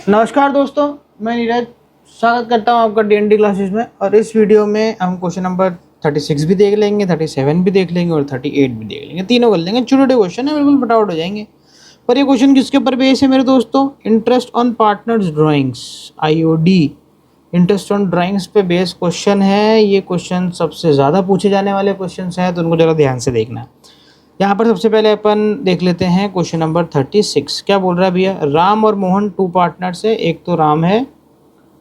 नमस्कार दोस्तों, मैं नीरज स्वागत करता हूं आपका डीएनडी क्लासेस में। और इस वीडियो में हम क्वेश्चन नंबर 36 भी देख लेंगे, 37 भी देख लेंगे और 38 भी देख लेंगे। तीनों कर लेंगे। छोटे छोटे क्वेश्चन है, बिल्कुल फटाफट हो जाएंगे। पर ये क्वेश्चन किसके ऊपर बेस है मेरे दोस्तों? Interest on partners drawings, IOD. Interest on drawings पे बेस क्वेश्चन है। ये क्वेश्चन सबसे ज़्यादा पूछे जाने वाले क्वेश्चन हैं, तो उनको ज़रा ध्यान से देखना है। यहाँ पर सबसे पहले अपन देख लेते हैं क्वेश्चन नंबर 36। क्या बोल रहा है भैया? राम और मोहन टू पार्टनर्स है। एक तो राम है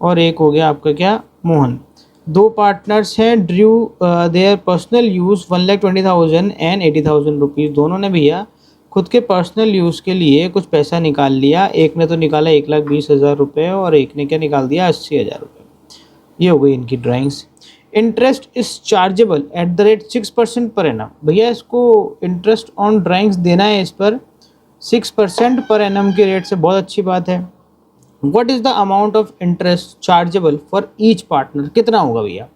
और एक हो गया आपका क्या, मोहन। दो पार्टनर्स हैं। Drew their personal use 1,20,000 and 80,000 rupees. दोनों ने भैया खुद के पर्सनल यूज़ के लिए कुछ पैसा निकाल लिया। एक ने तो निकाला 1,20,000 रुपये और एक ने क्या निकाल दिया, 80,000 रुपये। ये हो गई इनकी drawings. Interest is chargeable at the rate 6% per annum. भैया इसको इंटरेस्ट ऑन ड्राइंग्स देना है, इस पर 6% पर एनम के रेट से। बहुत अच्छी बात है। What is the amount of interest chargeable for each partner? कितना होगा भैया?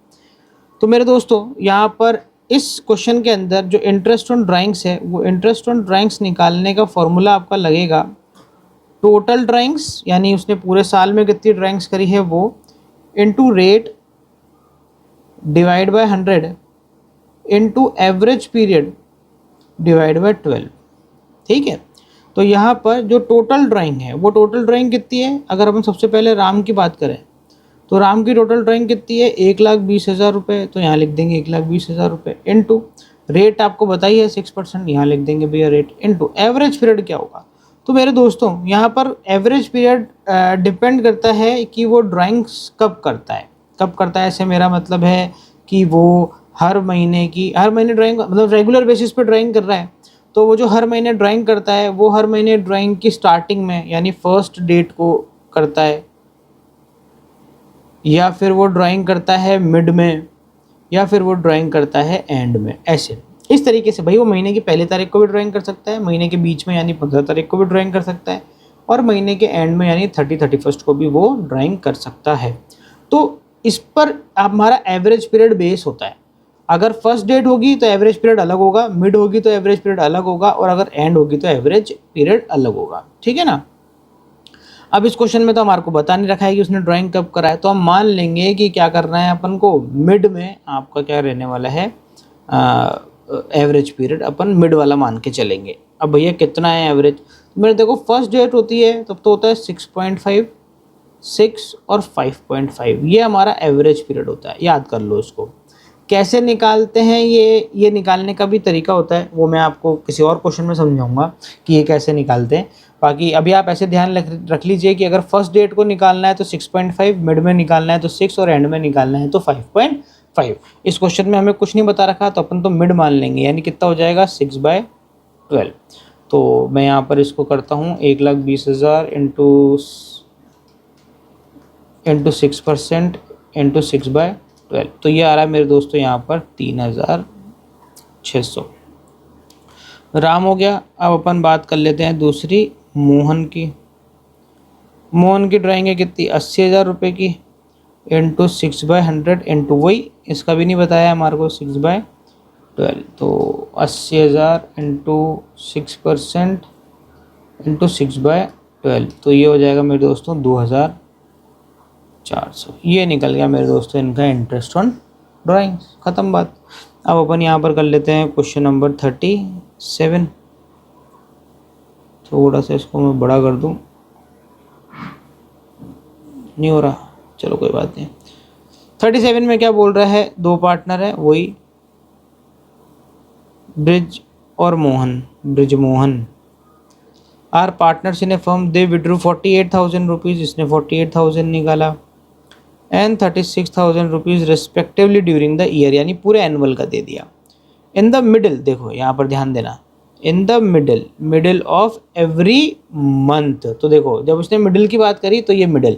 तो मेरे दोस्तों यहाँ पर इस क्वेश्चन के अंदर जो इंटरेस्ट ऑन ड्राइंग्स है, वो इंटरेस्ट ऑन ड्राइंग्स निकालने का फॉर्मूला आपका लगेगा टोटल ड्राइंग्स, यानी उसने पूरे साल में कितनी ड्राइंग्स करी है वो, into rate divide by 100 into average period divide by 12। ठीक है। तो यहाँ पर जो टोटल ड्राइंग है, वो टोटल ड्राइंग कितनी है? अगर अपन सबसे पहले राम की बात करें तो राम की टोटल ड्राइंग कितनी है? 1,20,000 रुपये। तो यहाँ लिख देंगे 1,20,000 रुपये इनटू रेट आपको बताइए 6%, यहाँ लिख देंगे भैया रेट इनटू एवरेज पीरियड क्या होगा। तो मेरे दोस्तों यहाँ पर एवरेज पीरियड डिपेंड करता है कि वो ड्राइंग्स कब करता है। कब करता है ऐसे मेरा मतलब है कि वो हर महीने ड्राइंग, मतलब रेगुलर बेसिस पे ड्राइंग कर रहा है। तो वो जो हर महीने ड्राइंग करता है, वो हर महीने ड्राइंग की स्टार्टिंग में यानी फर्स्ट डेट को करता है, या फिर वो ड्राइंग करता है मिड में, या फिर वो ड्राइंग करता है एंड में। ऐसे इस तरीके से भाई वो महीने की पहली तारीख को भी ड्राइंग कर सकता है, महीने के बीच में यानी 15 तारीख को भी ड्राइंग कर सकता है, और महीने के एंड में यानी 31st को भी वो ड्राइंग कर सकता है। तो इस पर हमारा एवरेज पीरियड बेस होता है। अगर फर्स्ट डेट होगी तो एवरेज पीरियड अलग होगा, मिड होगी तो एवरेज पीरियड अलग होगा, और अगर एंड होगी तो एवरेज पीरियड अलग होगा। ठीक है ना। अब इस क्वेश्चन में तो हमारे को बता नहीं रखा है कि उसने ड्राइंग कब करा है, तो हम मान लेंगे कि क्या करना है अपन को, मिड में आपका क्या रहने वाला है, एवरेज पीरियड अपन मिड वाला मान के चलेंगे। अब भैया कितना है एवरेज? तो मेरे देखो फर्स्ट डेट होती है तब तो होता है 6.5, 6 और 5.5, ये हमारा एवरेज पीरियड होता है। याद कर लो इसको। कैसे निकालते हैं ये निकालने का भी तरीका होता है, वो मैं आपको किसी और क्वेश्चन में समझाऊंगा कि ये कैसे निकालते हैं। बाकी अभी आप ऐसे ध्यान रख लीजिए कि अगर फर्स्ट डेट को निकालना है तो 6.5, मिड में निकालना है तो 6 और एंड में निकालना है तो 5.5। इस क्वेश्चन में हमें कुछ नहीं बता रखा, तो अपन तो मिड मान लेंगे, यानी कितना हो जाएगा 6/12। तो मैं यहाँ पर इसको करता हूँ 1,20,000 इंटू 6% इंटू 6/12। तो ये आ रहा है मेरे दोस्तों यहाँ पर 3,600। राम हो गया। अब अपन बात कर लेते हैं दूसरी, मोहन की। मोहन की ड्राइंग है कितनी? 80,000 रुपये की इंटू 6/100 इंटू वही, इसका भी नहीं बताया हमारे को, 6/12। तो 80,000 इंटू 6% इंटू 6/12, तो ये हो जाएगा मेरे दोस्तों 2,400। ये निकल गया मेरे दोस्तों इनका इंटरेस्ट ऑन ड्राइंग्स। ख़त्म बात। अब अपन यहाँ पर कर लेते हैं क्वेश्चन नंबर 37। थोड़ा सा इसको मैं बड़ा कर दूँ, नहीं हो रहा, चलो कोई बात नहीं। 37 में क्या बोल रहा है? दो पार्टनर है, वही ब्रिज और Mohan, Brij Mohan are partners in a firm. They withdrew 48,000 rupees, इसने 48,000 निकाला, and 36,000 rupees respectively during the year, यानी पूरे एनुअल का दे दिया। इन द मिडल, देखो यहाँ पर ध्यान देना, in the middle of every month. तो देखो जब उसने मिडल की बात करी तो ये मिडल,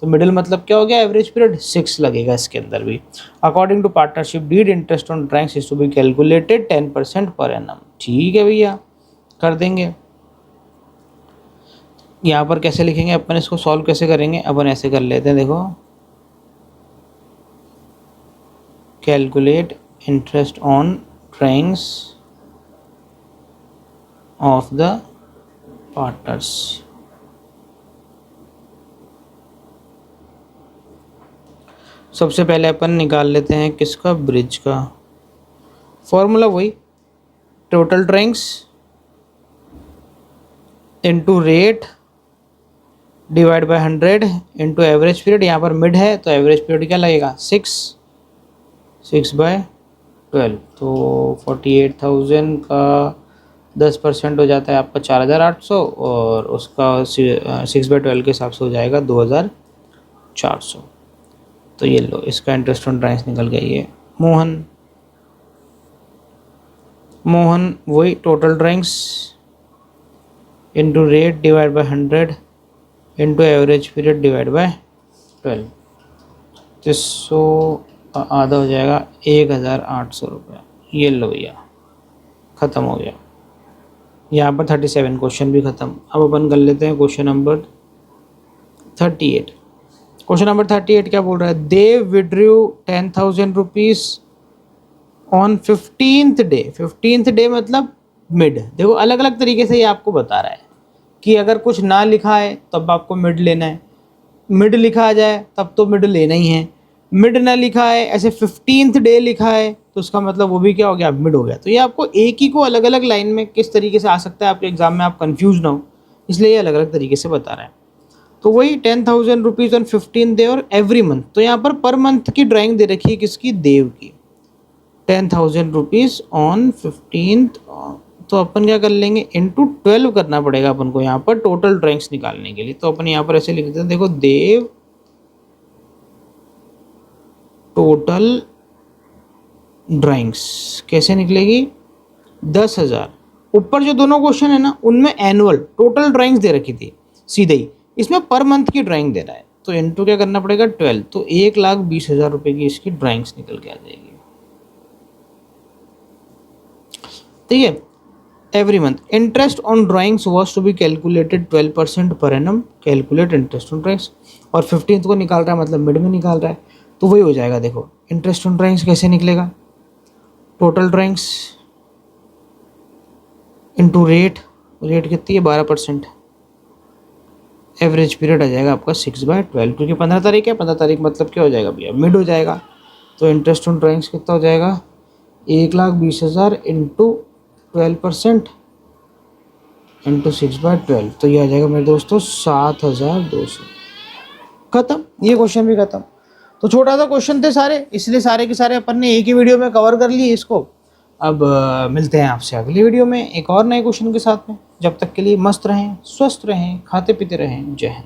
तो मिडल मतलब क्या हो गया? एवरेज पीरियड 6 लगेगा इसके अंदर भी। According to partnership deed interest on drawings is to be calculated 10% per annum. ठीक है भैया, कर देंगे। यहाँ पर कैसे लिखेंगे अपन, इसको सॉल्व कैसे करेंगे? अपन ऐसे कर लेते हैं, देखो, calculate interest on drawings of the partners. सबसे पहले अपन निकाल लेते हैं किसका, ब्रिज का। फॉर्मूला वही, total drawings into rate divide by 100 into average period. यहाँ पर मिड है तो एवरेज पीरियड क्या लगेगा, 6/12। तो 48,000 का 10% हो जाता है आपका 4,800, और उसका 6/12 के हिसाब से हो जाएगा 2,400। तो ये लो, इसका इंटरेस्ट ऑन ड्राइंग्स निकल गया। ये मोहन वही total drawings into rate divide by 100 into average period divide by 12। 300 आधा हो जाएगा 1,800 रुपये। ये लो भैया, ख़त्म हो गया। यहाँ पर 37 क्वेश्चन भी ख़त्म। अब अपन कर लेते हैं क्वेश्चन नंबर 38। क्वेश्चन नंबर 38 क्या बोल रहा है, Dev withdrew 10,000 rupees on 15th day. 15th day मतलब मिड। देखो अलग अलग तरीके से ये आपको बता रहा है कि अगर कुछ ना लिखा है तब आपको मिड लेना है, मिड लिखा आ जाए तब तो मिड लेना ही है, मिड ना लिखा है, ऐसे 15th डे लिखा है तो उसका मतलब वो भी क्या हो गया, मिड हो गया। तो ये आपको एक ही को अलग अलग लाइन में किस तरीके से आ सकता है आपके एग्जाम में, आप कंफ्यूज ना हो, इसलिए ये अलग अलग तरीके से बता रहा है। तो वही 10,000 रुपीज़ ऑन 15 डे और एवरी मंथ। तो यहाँ पर मंथ की ड्राइंग दे रखी है किसकी, देव की। 10,000 रुपीज़ ऑन 15th, तो अपन क्या कर लेंगे, इंटू 12 करना पड़ेगा अपन को यहाँ पर टोटल ड्राइंग्स निकालने के लिए। तो अपन यहाँ पर ऐसे लिख देते हैं, देखो देव टोटल ड्राइंग्स कैसे निकलेगी, 10,000। ऊपर जो दोनों क्वेश्चन है ना उनमें एनुअल टोटल ड्राइंग्स दे रखी थी सीधे ही, इसमें पर मंथ की ड्राइंग दे रहा है। तो इंटू क्या करना पड़ेगा, 12। तो 1,20,000 रुपये की इसकी ड्राइंग्स निकल के आ जाएगी। ठीक है। Every month interest on drawings was to be calculated 12% per annum. Calculate interest on drawings, और 15th को निकाल रहा है मतलब मिड में निकाल रहा है, तो वही हो जाएगा। देखो इंटरेस्ट ऑन ड्राइंग्स कैसे निकलेगा, total drawings into rate, rate कितनी है 12%, एवरेज पीरियड आ जाएगा आपका 6/12, क्योंकि 15 तारीख है, 15 तारीख मतलब क्या हो जाएगा भैया, मिड हो जाएगा। तो इंटरेस्ट ऑन ड्राइंग्स कितना हो जाएगा, 1,20,000 इंटू 12% इंटू 6/12। तो ये आ जाएगा मेरे दोस्तों 7,200। खत्म, ये क्वेश्चन भी खत्म। तो छोटा सा क्वेश्चन थे सारे, इसलिए सारे के सारे अपन ने एक ही वीडियो में कवर कर लिए इसको। अब मिलते हैं आपसे अगली वीडियो में एक और नए क्वेश्चन के साथ में। जब तक के लिए मस्त रहें, स्वस्थ रहें, खाते पीते रहें। जय हिंद।